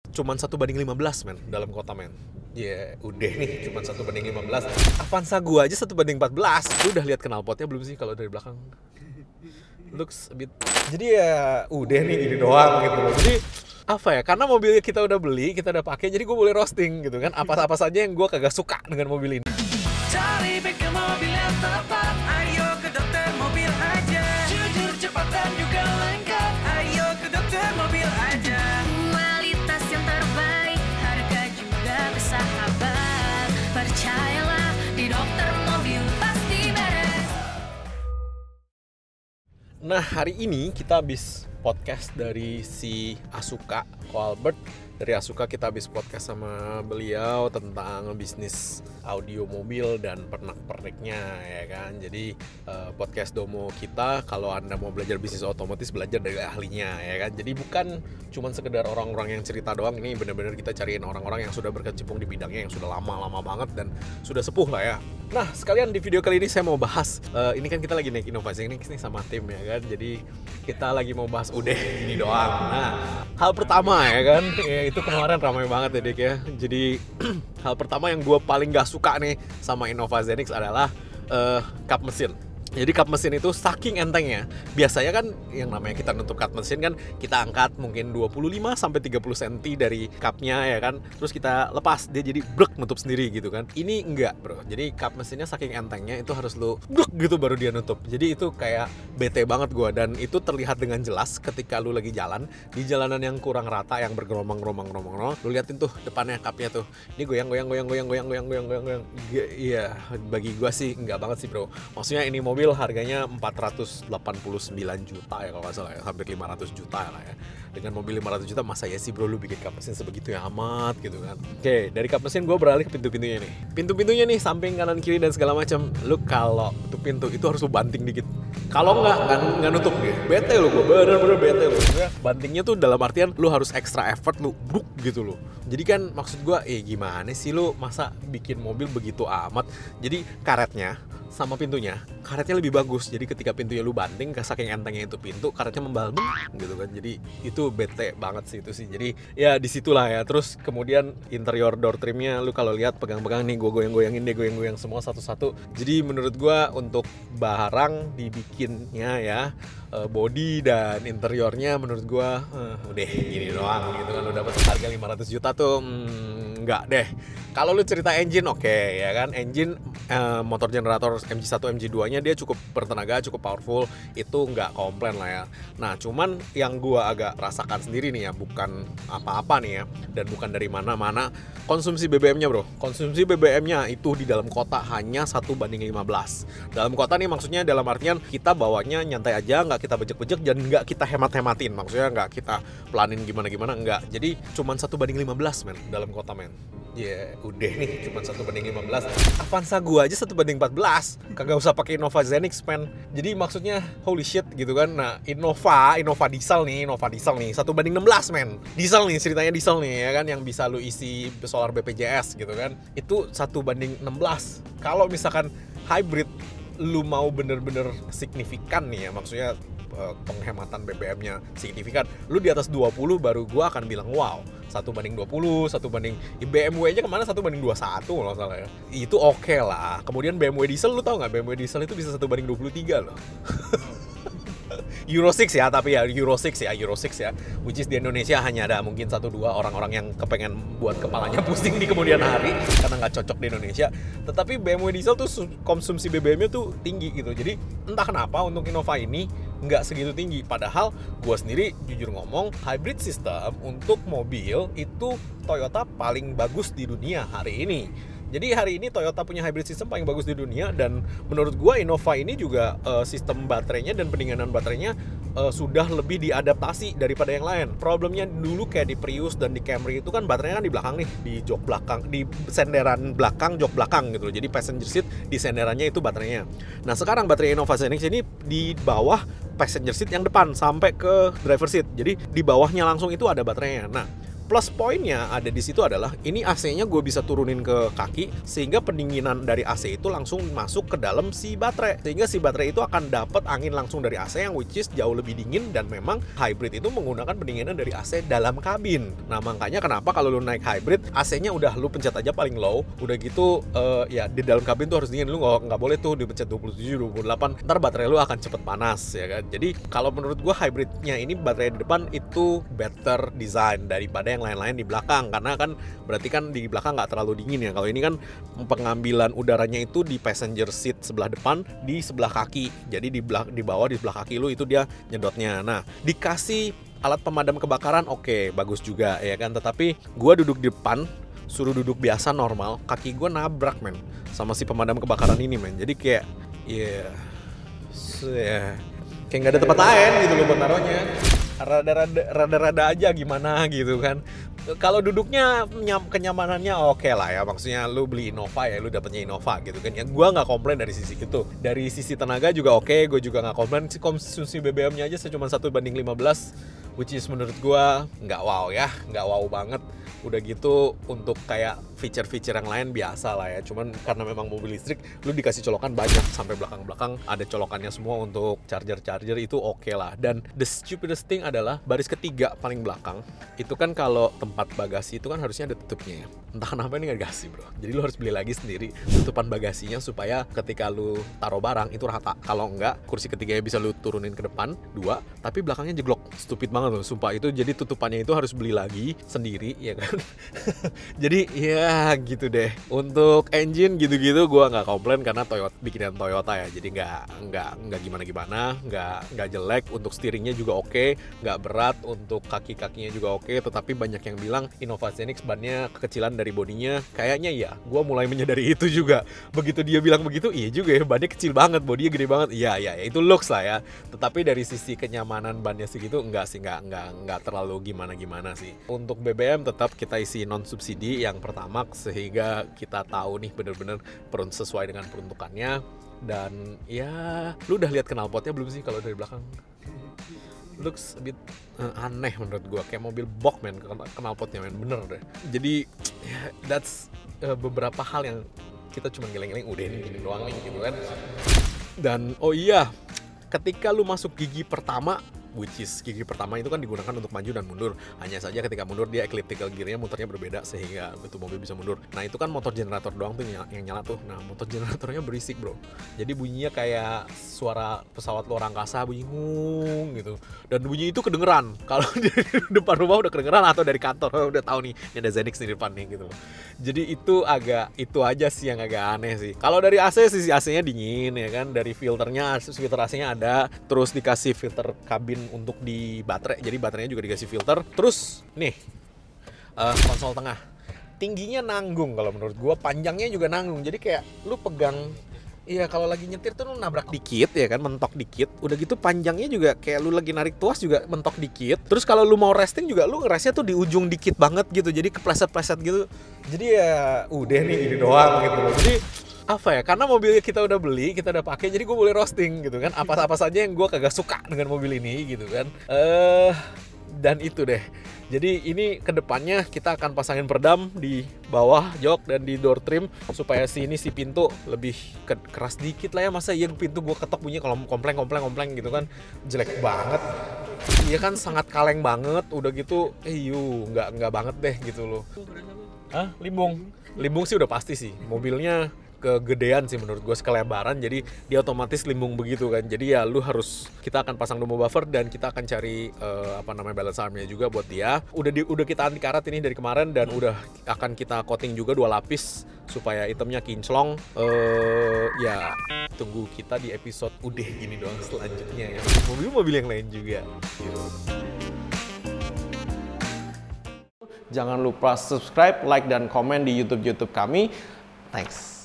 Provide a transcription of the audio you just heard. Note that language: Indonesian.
Cuman 1:15 men, dalam kota men. Ya udah nih, cuman 1:15. Avanza gua aja 1:14. Lu udah lihat knalpotnya belum sih kalau dari belakang? Looks a bit. Jadi ya udah nih gini doang gitu loh. Jadi apa ya, karena mobilnya kita udah beli, kita udah pakai, jadi gue boleh roasting gitu kan. Apa-apa saja yang gue kagak suka dengan mobil ini. Cari bengkel mobil yang tepat, ayo ke dokter mobil aja. Jujur, cepat dan juga lengkap, ayo ke dokter mobil aja. Kualitas yang terbaik, harga juga bersahabat. Percayalah, di dokter mobil pasti beres. Nah, hari ini kita habis podcast dari si Asuka, Ko Albert. Dari Asuka kita habis podcast sama beliau tentang bisnis audio mobil dan pernak-perniknya ya kan. Jadi podcast Domo kita, kalau Anda mau belajar bisnis otomotis, belajar dari ahlinya ya kan. Jadi bukan cuman sekedar orang-orang yang cerita doang, ini benar-benar kita cariin orang-orang yang sudah berkecimpung di bidangnya, yang sudah lama-lama banget dan sudah sepuh lah ya. Nah, sekalian di video kali ini saya mau bahas, ini kan kita lagi naik inovasi ini sama tim ya kan. Jadi kita lagi mau bahas udah ini doang. Nah, hal pertama ya kan, ya itu kemarin ramai banget ya Dik ya. Jadi hal pertama yang gue paling gak suka nih sama Innova Zenix adalah kap mesin. Jadi kap mesin itu saking entengnya. Biasanya kan yang namanya kita nutup kap mesin kan kita angkat mungkin 25-30 cm dari kapnya ya kan. Terus kita lepas, dia jadi brek nutup sendiri gitu kan. Ini enggak bro. Jadi kap mesinnya saking entengnya itu harus lu brek gitu baru dia nutup. Jadi itu kayak bete banget gua. Dan itu terlihat dengan jelas ketika lu lagi jalan di jalanan yang kurang rata, yang bergerombang-gerombang. Lu liatin tuh depannya kapnya tuh. Ini goyang. Iya, bagi gua sih enggak banget sih bro. Maksudnya ini mobil harganya 489 juta ya kalau nggak salah ya, hampir 500 juta lah ya. Dengan mobil 500 juta masa ya sih bro lu bikin kap mesin sebegitu ya amat gitu kan. Oke, dari kap mesin gue beralih ke pintu-pintunya nih. Pintu-pintunya nih samping kanan kiri dan segala macam. Lu kalau tutup pintu itu harus lu banting dikit. Kalau nggak nutup dia. Bete lu, gue bener-bener bete lu. Bantingnya tuh dalam artian lu harus extra effort, lu bruk gitu loh. Jadi kan maksud gue, gimana sih lu masa bikin mobil begitu amat. Jadi karetnya sama pintunya, karetnya lebih bagus. Jadi ketika pintunya lu banting, saking entengnya itu pintu, karetnya membalbung gitu kan. Jadi itu bete banget sih itu sih. Jadi ya disitulah ya. Terus kemudian interior door trimnya, lu kalau lihat pegang-pegang nih, gue goyang-goyangin deh, goyang-goyang semua satu-satu. Jadi menurut gue untuk barang dibikinnya ya, body dan interiornya menurut gue udah gini doang gitu kan. Lu dapet harga 500 juta tuh enggak deh. Kalau lu cerita engine oke, ya kan, engine motor generator MG1 MG2 nya dia cukup bertenaga, cukup powerful, itu nggak komplain lah ya. Nah cuman yang gua agak rasakan sendiri nih ya, bukan apa-apa nih ya, dan bukan dari mana-mana, konsumsi BBM-nya bro. Konsumsi BBM-nya itu di dalam kota hanya 1:15. Dalam kota nih maksudnya dalam artian kita bawanya nyantai aja, nggak kita bejek-bejek dan nggak kita hemat-hematin. Maksudnya nggak kita pelanin gimana-gimana, nggak. Jadi cuman 1:15 men, dalam kota men. Ya udah nih, cuma 1:15. Avanza gua aja 1:14. Kagak usah pakai Innova Zenix men. Jadi maksudnya holy shit gitu kan. Nah Innova diesel nih 1:16 men. Diesel nih, ceritanya diesel nih ya kan, yang bisa lu isi solar BPJS gitu kan. Itu 1:16. Kalau misalkan hybrid lu mau bener-bener signifikan nih ya, maksudnya penghematan BBM-nya signifikan, lu di atas 20 baru gua akan bilang wow. 1:20, BMW aja kemana 1:21 kalau salah ya. Itu oke lah. Kemudian BMW diesel, lu tau nggak BMW diesel itu bisa 1:23 loh. Euro 6 ya, tapi ya Euro 6 ya, which is di Indonesia hanya ada mungkin 1-2 orang-orang yang kepengen buat kepalanya pusing di kemudian hari karena nggak cocok di Indonesia. Tetapi BMW diesel tuh konsumsi BBM-nya tuh tinggi gitu. Jadi entah kenapa untuk Innova ini nggak segitu tinggi. Padahal gue sendiri jujur ngomong, hybrid system untuk mobil itu Toyota paling bagus di dunia hari ini. Jadi hari ini Toyota punya hybrid system paling bagus di dunia, dan menurut gua Innova ini juga sistem baterainya dan pendinginan baterainya sudah lebih diadaptasi daripada yang lain. Problemnya dulu kayak di Prius dan di Camry itu kan baterainya kan di belakang nih, di jok belakang, di senderan belakang, jok belakang gitu loh. Jadi passenger seat di senderannya itu baterainya. Nah sekarang baterai Innova Zenix ini di bawah passenger seat yang depan sampai ke driver seat. Jadi di bawahnya langsung itu ada baterainya. Nah plus poinnya ada di situ adalah ini AC-nya gue bisa turunin ke kaki sehingga pendinginan dari AC itu langsung masuk ke dalam si baterai, sehingga si baterai itu akan dapat angin langsung dari AC yang which is jauh lebih dingin, dan memang hybrid itu menggunakan pendinginan dari AC dalam kabin. Nah makanya kenapa kalau lu naik hybrid AC-nya udah lu pencet aja paling low, udah gitu ya di dalam kabin tuh harus dingin, lu nggak boleh tuh dipencet 27, 28, ntar baterai lu akan cepet panas ya kan. Jadi kalau menurut gua hybridnya ini baterai di depan itu better design daripada yang lain-lain di belakang, karena kan berarti kan di belakang nggak terlalu dingin ya. Kalau ini kan pengambilan udaranya itu di passenger seat sebelah depan, di sebelah kaki, jadi di bawah di sebelah kaki lu itu dia nyedotnya. Nah dikasih alat pemadam kebakaran, oke, bagus juga ya kan, tetapi gua duduk di depan suruh duduk biasa normal, kaki gua nabrak men sama si pemadam kebakaran ini men. Jadi kayak kayak nggak ada tempat lain gitu loh buat naruhnya. Rada-rada aja gimana gitu kan. Kalau duduknya kenyamanannya oke lah ya, maksudnya lu beli Innova ya lu dapetnya Innova gitu kan ya. Gua nggak komplain dari sisi itu, dari sisi tenaga juga oke, gue juga nggak komplain. Konsumsi BBM-nya aja cuma 1:15, which is menurut gua nggak wow ya, nggak wow banget. Udah gitu untuk kayak feature-feature yang lain biasa lah ya, cuman karena memang mobil listrik lu dikasih colokan banyak, sampai belakang-belakang ada colokannya semua untuk charger itu oke lah. Dan the stupidest thing adalah baris ketiga paling belakang itu kan kalau tempat bagasi itu kan harusnya ada tutupnya ya. Entah kenapa ini nggak dikasih bro, jadi lu harus beli lagi sendiri tutupan bagasinya supaya ketika lu taruh barang itu rata. Kalau enggak, kursi ketiganya bisa lu turunin ke depan 2, tapi belakangnya jeglok. Stupid banget loh sumpah itu. Jadi tutupannya itu harus beli lagi sendiri ya kan. Jadi ya gitu deh. Untuk engine gitu-gitu gue nggak komplain karena Toyota, bikinan Toyota ya. Jadi nggak gimana-gimana, nggak jelek. Untuk steeringnya juga oke, nggak berat. Untuk kaki-kakinya juga oke. Tetapi banyak yang bilang Innova Zenix bannya kekecilan dari bodinya. Kayaknya ya, gue mulai menyadari itu juga. Begitu dia bilang begitu, iya juga ya, bannya kecil banget, bodinya gede banget. Iya itu looks lah ya. Tetapi dari sisi kenyamanan bannya segitu enggak sih, nggak terlalu gimana-gimana sih. Untuk BBM tetap kita isi non subsidi yang Pertamax sehingga kita tahu nih bener-bener sesuai dengan peruntukannya. Dan ya lu udah lihat knalpotnya belum sih kalau dari belakang? Looks a bit aneh menurut gua, kayak mobil box men knalpotnya men, bener deh. Jadi that's beberapa hal yang kita cuma geleng-geleng udah ini doang nih gitu kan. Dan oh iya, ketika lu masuk gigi pertama, which is gigi pertama itu kan digunakan untuk maju dan mundur. Hanya saja ketika mundur dia elliptical gearnya muternya berbeda sehingga itu mobil bisa mundur. Nah itu kan motor generator doang tuh yang nyala tuh. Nah motor generatornya berisik bro. Jadi bunyinya kayak suara pesawat luar angkasa, bunyi ngung gitu. Dan bunyi itu kedengeran. Kalau di depan rumah udah kedengeran atau dari kantor udah tahu nih ini ada Zenix di depan nih gitu. Jadi itu aja sih yang agak aneh sih. Kalau dari AC, sisi AC-nya dingin ya kan. Dari filter AC-nya ada. Terus dikasih filter kabin untuk di baterai, jadi baterainya juga dikasih filter. Terus nih konsol tengah tingginya nanggung kalau menurut gua, panjangnya juga nanggung. Jadi kayak lu pegang, iya kalau lagi nyetir tuh lu nabrak dikit ya kan, mentok dikit. Udah gitu panjangnya juga kayak lu lagi narik tuas juga mentok dikit. Terus kalau lu mau resting juga lu ngerasnya tuh di ujung dikit banget gitu, jadi kepleset-pleset gitu. Jadi ya udah nih ini doang gitu loh. Jadi apa ya, karena mobilnya kita udah beli, kita udah pakai, jadi gue boleh roasting gitu kan. Apa saja yang gue kagak suka dengan mobil ini gitu kan. Dan itu deh. Jadi ini kedepannya kita akan pasangin peredam di bawah jok dan di door trim supaya si pintu lebih keras dikit lah ya. Masa iya pintu gue ketok bunyi kalau kompleng gitu kan, jelek banget. Iya kan sangat kaleng banget. Udah gitu nggak banget deh gitu loh. Limbung sih udah pasti sih. Mobilnya kegedean sih menurut gue, sekelebaran, jadi dia otomatis limbung begitu kan. Jadi ya kita akan pasang Domo buffer dan kita akan cari balance armnya juga buat dia. Udah kita anti karat ini dari kemarin dan udah akan kita coating juga 2 lapis supaya itemnya kinclong. Ya tunggu kita di episode udah gini doang selanjutnya ya, mobil-mobil yang lain juga gitu. Jangan lupa subscribe, like, dan komen di YouTube kami. Thanks.